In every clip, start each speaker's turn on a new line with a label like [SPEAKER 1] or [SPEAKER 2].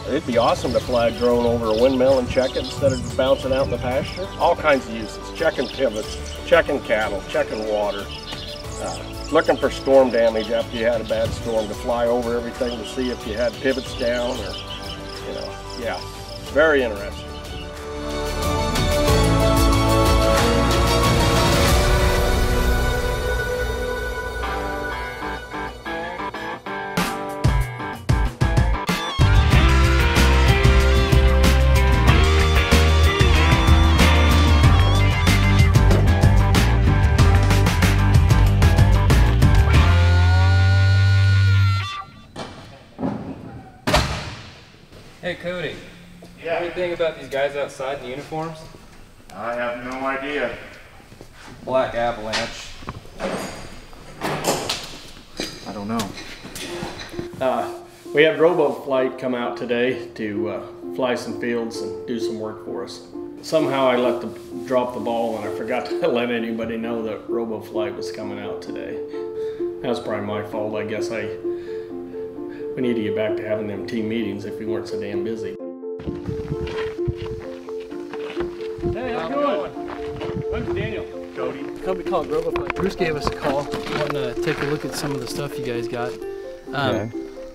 [SPEAKER 1] It'd be awesome to fly a drone over a windmill and check it instead of just bouncing out in the pasture. All kinds of uses, checking pivots, checking cattle, checking water, looking for storm damage after you had a bad storm, to fly over everything to see if you had pivots down or, yeah, very interesting.
[SPEAKER 2] Hey Cody,
[SPEAKER 3] Yeah.
[SPEAKER 2] anything about these guys outside in the uniforms?
[SPEAKER 3] I have no idea.
[SPEAKER 2] Black Avalanche.
[SPEAKER 3] I don't know.
[SPEAKER 1] We had RoboFlight come out today to fly some fields and do some work for us. Somehow I dropped the ball and I forgot to let anybody know that RoboFlight was coming out today. That was probably my fault. I guess we need to get back to having them team meetings if we weren't so damn busy.
[SPEAKER 4] Hey, how's it going? I'm Daniel.
[SPEAKER 1] Cody.
[SPEAKER 4] A company called RoboFlight. Bruce gave us a call, wanting to take a look at some of the stuff you guys got.
[SPEAKER 3] Okay.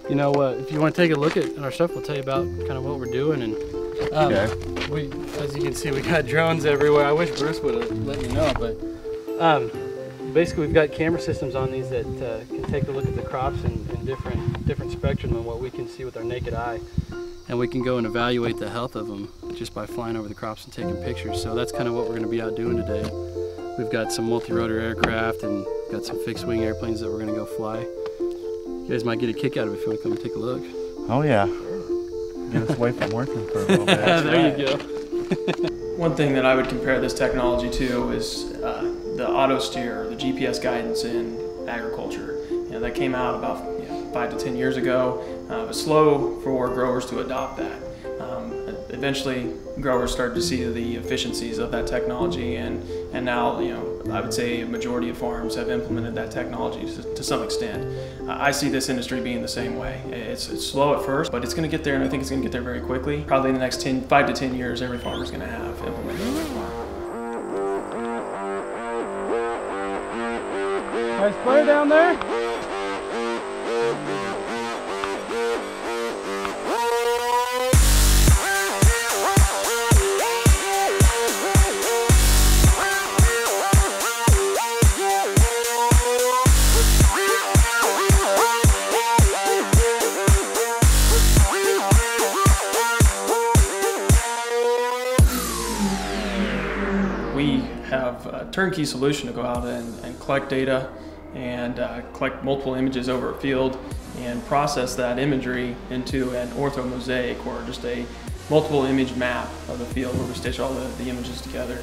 [SPEAKER 4] You know, if you want to take a look at our stuff, we'll tell you about kind of what we're doing. And as you can see, we got drones everywhere. I wish Bruce would have let me know, but basically we've got camera systems on these that can take a look at the crops in different spectrum than what we can see with our naked eye. And we can go and evaluate the health of them just by flying over the crops and taking pictures. So that's kind of what we're going to be out doing today. We've got some multi-rotor aircraft and got some fixed wing airplanes that we're going to go fly. You guys might get a kick out of it if you want to come and take a look.
[SPEAKER 3] Oh yeah. Get us away from working for a little bit.
[SPEAKER 4] There you go.
[SPEAKER 5] One thing that I would compare this technology to is the auto steer, the GPS guidance in agriculture. That came out about 5 to 10 years ago. It was slow for growers to adopt that. Eventually, growers started to see the efficiencies of that technology, and now, I would say a majority of farms have implemented that technology to some extent. I see this industry being the same way. It's slow at first, but it's going to get there, and I think it's going to get there very quickly. Probably in the next 5 to 10 years, every farmer is going to have implemented it.
[SPEAKER 4] Nice play down there.
[SPEAKER 5] We have a turnkey solution to go out and collect data and collect multiple images over a field and process that imagery into an ortho mosaic, or just a multiple image map of the field where we stitch all the images together.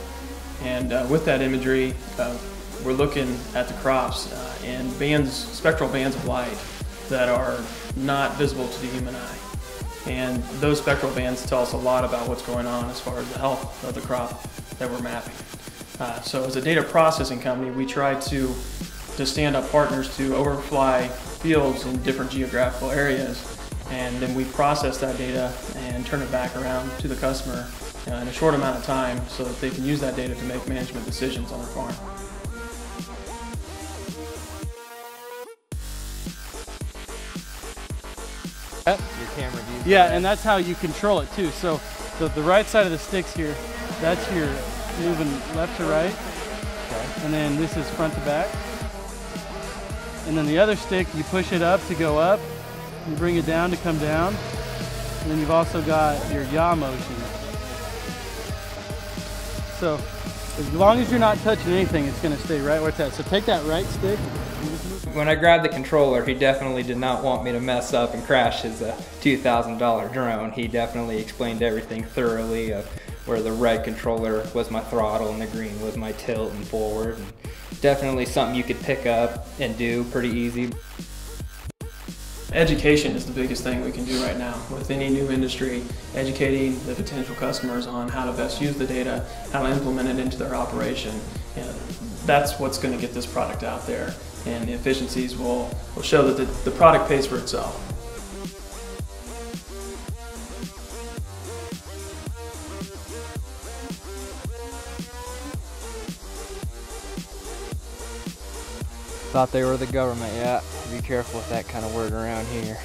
[SPEAKER 5] And with that imagery, we're looking at the crops in spectral bands of light that are not visible to the human eye. And those spectral bands tell us a lot about what's going on as far as the health of the crop that we're mapping. So as a data processing company, we try to stand up partners to overfly fields in different geographical areas, and then we process that data and turn it back around to the customer in a short amount of time so that they can use that data to make management decisions on their farm.
[SPEAKER 2] Your camera view.
[SPEAKER 4] Yeah, and that's how you control it too. So the right side of the sticks here, that's your moving left to right. Okay. And then this is front to back. And then the other stick, you push it up to go up, you bring it down to come down. And then you've also got your yaw motion. So as long as you're not touching anything, it's going to stay right where it's at. So take that right stick.
[SPEAKER 2] When I grabbed the controller, he definitely did not want me to mess up and crash his $2,000 drone. He definitely explained everything thoroughly, where the red controller was my throttle and the green was my tilt and forward. And definitely something you could pick up and do pretty easy.
[SPEAKER 5] Education is the biggest thing we can do right now with any new industry, educating the potential customers on how to best use the data, how to implement it into their operation. And that's what's going to get this product out there, and the efficiencies will show that the product pays for itself.
[SPEAKER 2] Thought they were the government, yeah. Be careful with that kind of word around here.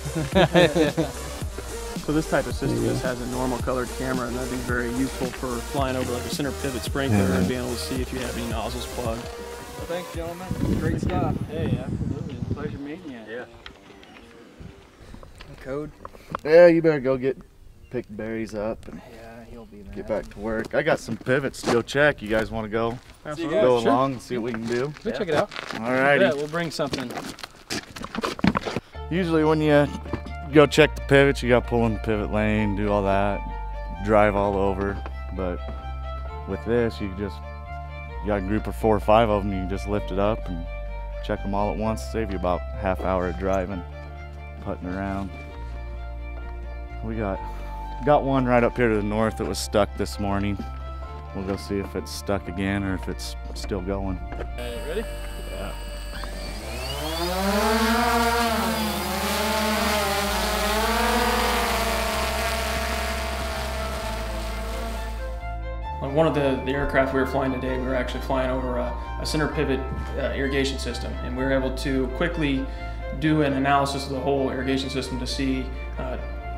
[SPEAKER 5] So this type of system just has a normal colored camera, and that'd be very useful for flying over like a center pivot sprinkler and being able to see if you have any nozzles plugged.
[SPEAKER 2] Well, thanks, gentlemen. Great stuff.
[SPEAKER 4] Hey, absolutely. Pleasure meeting you.
[SPEAKER 3] Yeah.
[SPEAKER 2] Code?
[SPEAKER 6] Yeah, you better go pick berries up and
[SPEAKER 2] Yeah, he'll be mad.
[SPEAKER 6] get back to work. I got some pivots to go check. You guys want to go
[SPEAKER 5] Absolutely.
[SPEAKER 6] go along and see what we can do?
[SPEAKER 4] Go check it out.
[SPEAKER 6] Alrighty.
[SPEAKER 4] Yeah, we'll bring something.
[SPEAKER 6] Usually when you go check the pivots, you got to pull in the pivot lane, do all that, drive all over. But with this, you got a group of 4 or 5 of them. You can just lift it up and check them all at once. Save you about a half hour of driving, putting around. We got one right up here to the north that was stuck this morning. We'll go see if it's stuck again or if it's still going.
[SPEAKER 4] Ready?
[SPEAKER 6] Yeah.
[SPEAKER 5] On one of the aircraft we were flying today, we were actually flying over a center pivot irrigation system, and we were able to quickly do an analysis of the whole irrigation system to see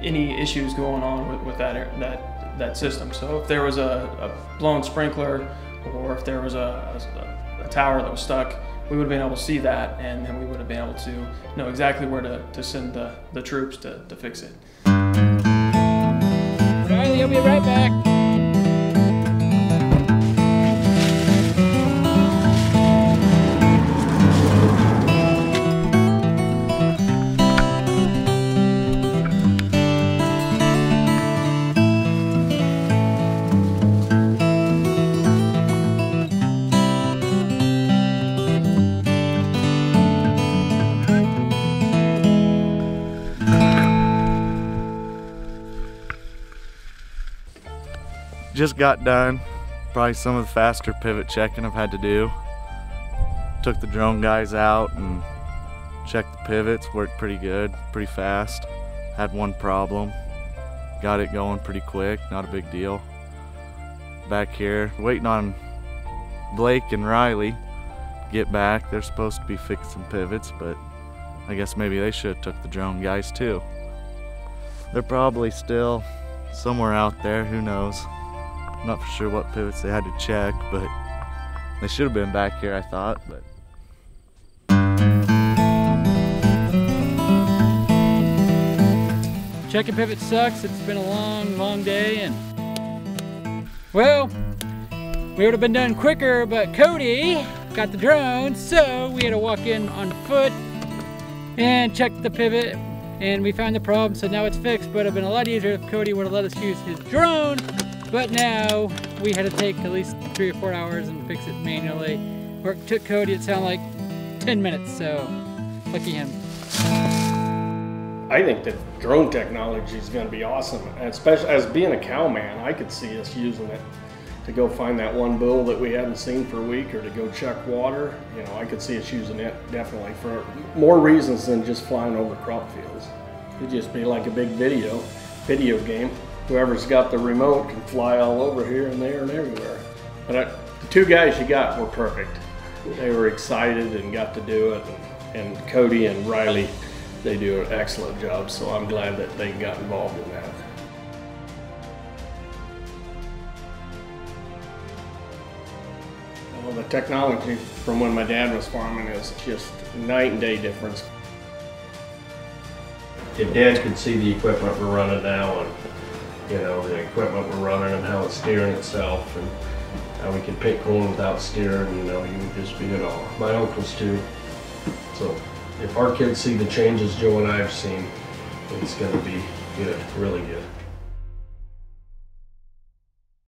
[SPEAKER 5] any issues going on with that system. So if there was a blown sprinkler, or if there was a tower that was stuck, we would have been able to see that, and then we would have been able to know exactly where to send the troops to fix it.
[SPEAKER 2] Riley, I'll be right back.
[SPEAKER 6] Just got done. Probably some of the faster pivot checking I've had to do. Took the drone guys out and checked the pivots. Worked pretty good, pretty fast. Had one problem. Got it going pretty quick, not a big deal. Back here, waiting on Blake and Riley to get back. They're supposed to be fixing pivots, but I guess maybe they should have took the drone guys too. They're probably still somewhere out there, who knows. I'm not for sure what pivots they had to check, but they should have been back here, I thought. But
[SPEAKER 4] Checking pivot sucks. It's been a long day, and well, we would have been done quicker, but Cody got the drone, so we had to walk in on foot and check the pivot, and we found the problem, so now it's fixed. But it would have been a lot easier if Cody would have let us use his drone. But now we had to take at least 3 or 4 hours and fix it manually. Or it took Cody, it sounded like 10 minutes, so lucky him.
[SPEAKER 1] I think that drone technology is going to be awesome, and especially as being a cow man, I could see us using it to go find that one bull that we hadn't seen for a week, or to go check water. You know, I could see us using it definitely for more reasons than just flying over crop fields. It'd just be like a big video game. Whoever's got the remote can fly all over here and there and everywhere. But the 2 guys you got were perfect. They were excited and got to do it. And Cody and Riley, they do an excellent job. So I'm glad that they got involved in that. Well, the technology from when my dad was farming is just night and day difference. If Dad could see the equipment we're running now, and you know, the equipment we're running and how it's steering itself, and how we can pick corn without steering, you know, you would just be in awe. My uncles too. So if our kids see the changes Joe and I have seen, it's going to be good, really good.